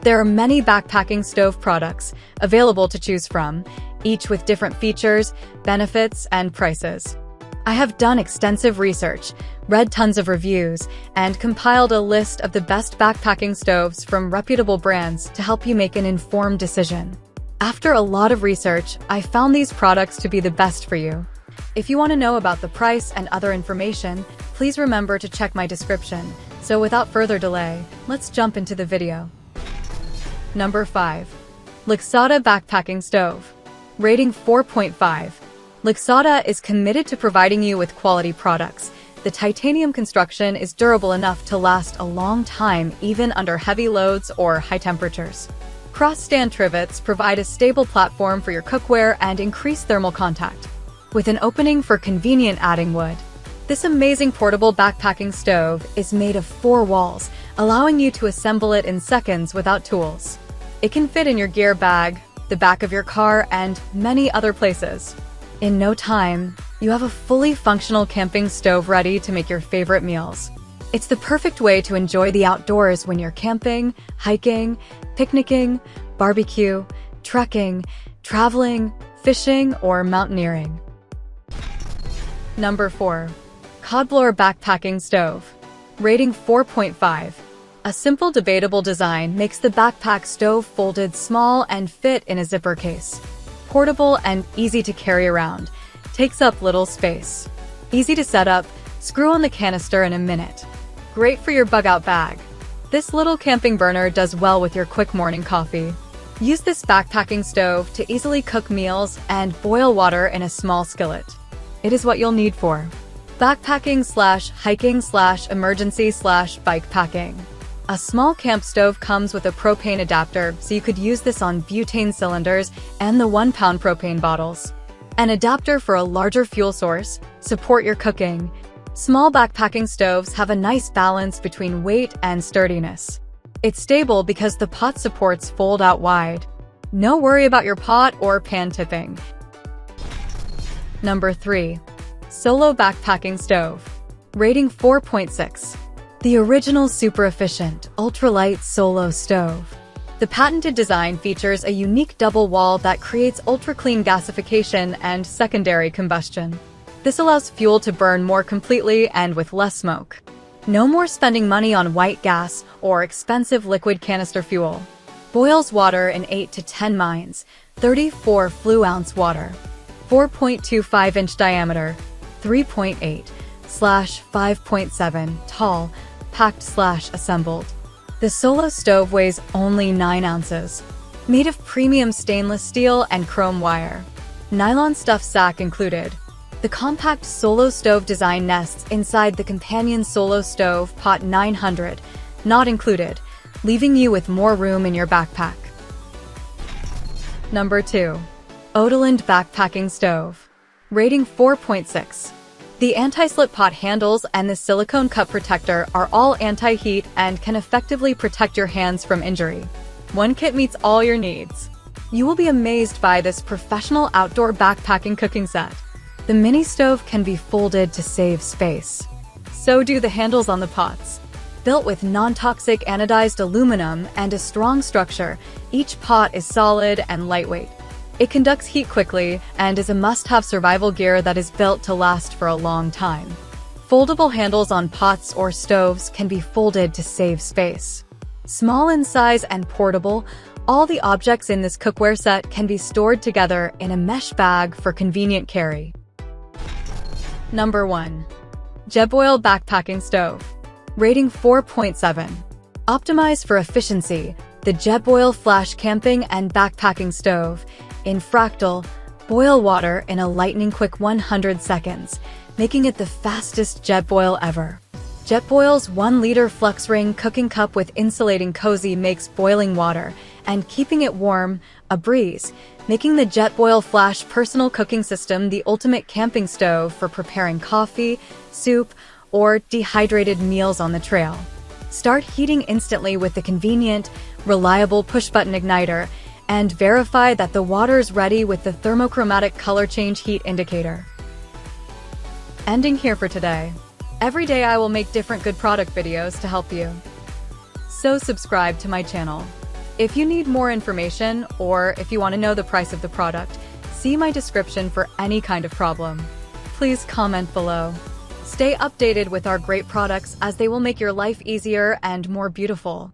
There are many backpacking stove products available to choose from, each with different features, benefits, and prices. I have done extensive research, read tons of reviews, and compiled a list of the best backpacking stoves from reputable brands to help you make an informed decision. After a lot of research, I found these products to be the best for you. If you want to know about the price and other information, please remember to check my description. So without further delay, let's jump into the video. Number 5. Lixada Backpacking Stove. Rating 4.5. Lixada is committed to providing you with quality products. The titanium construction is durable enough to last a long time even under heavy loads or high temperatures. Cross-stand trivets provide a stable platform for your cookware and increase thermal contact, with an opening for convenient adding wood. This amazing portable backpacking stove is made of 4 walls, allowing you to assemble it in seconds without tools. It can fit in your gear bag, the back of your car, and many other places. In no time, you have a fully functional camping stove ready to make your favorite meals. It's the perfect way to enjoy the outdoors when you're camping, hiking, picnicking, barbecue, trekking, traveling, fishing, or mountaineering. Number 4. Cod Blow Backpacking Stove. Rating 4.5. A simple debatable design makes the backpack stove folded small and fit in a zipper case. Portable and easy to carry around. Takes up little space. Easy to set up, screw on the canister in a minute. Great for your bug-out bag. This little camping burner does well with your quick morning coffee. Use this backpacking stove to easily cook meals and boil water in a small skillet. It is what you'll need for backpacking/hiking/emergency/bike packing. A small camp stove comes with a propane adapter, so you could use this on butane cylinders and the 1-pound propane bottles. An adapter for a larger fuel source. Support your cooking. Small backpacking stoves have a nice balance between weight and sturdiness. It's stable because the pot supports fold out wide. No worry about your pot or pan tipping. Number 3. Solo Backpacking Stove. Rating 4.6. The original super efficient, ultralight solo stove. The patented design features a unique double wall that creates ultra-clean gasification and secondary combustion. This allows fuel to burn more completely and with less smoke. No more spending money on white gas or expensive liquid canister fuel. Boils water in 8 to 10 mines, 34 flu-ounce water. 4.25-inch diameter, 3.8/5.7 tall, packed/assembled. The solo stove weighs only 9 ounces. Made of premium stainless steel and chrome wire. Nylon stuff sack included. The compact solo stove design nests inside the companion solo stove pot 900, not included, leaving you with more room in your backpack. Number 2. Odoland Backpacking Stove. Rating 4.6. The anti-slip pot handles and the silicone cup protector are all anti-heat and can effectively protect your hands from injury. One kit meets all your needs. You will be amazed by this professional outdoor backpacking cooking set. The mini stove can be folded to save space. So do the handles on the pots. Built with non-toxic anodized aluminum and a strong structure, each pot is solid and lightweight. It conducts heat quickly and is a must-have survival gear that is built to last for a long time. Foldable handles on pots or stoves can be folded to save space. Small in size and portable, all the objects in this cookware set can be stored together in a mesh bag for convenient carry. Number 1. Jetboil Backpacking Stove. Rating 4.7. Optimized for efficiency, the Jetboil Flash Camping and Backpacking Stove in fractal, boil water in a lightning-quick 100 seconds, making it the fastest Jetboil ever. Jetboil's 1-liter Flux Ring cooking cup with insulating cozy makes boiling water and keeping it warm a breeze, making the Jetboil Flash personal cooking system the ultimate camping stove for preparing coffee, soup, or dehydrated meals on the trail. Start heating instantly with the convenient, reliable push-button igniter, and verify that the water's ready with the thermochromatic color change heat indicator. Ending here for today. Every day I will make different good product videos to help you. So subscribe to my channel. If you need more information or if you want to know the price of the product, see my description for any kind of problem. Please comment below. Stay updated with our great products as they will make your life easier and more beautiful.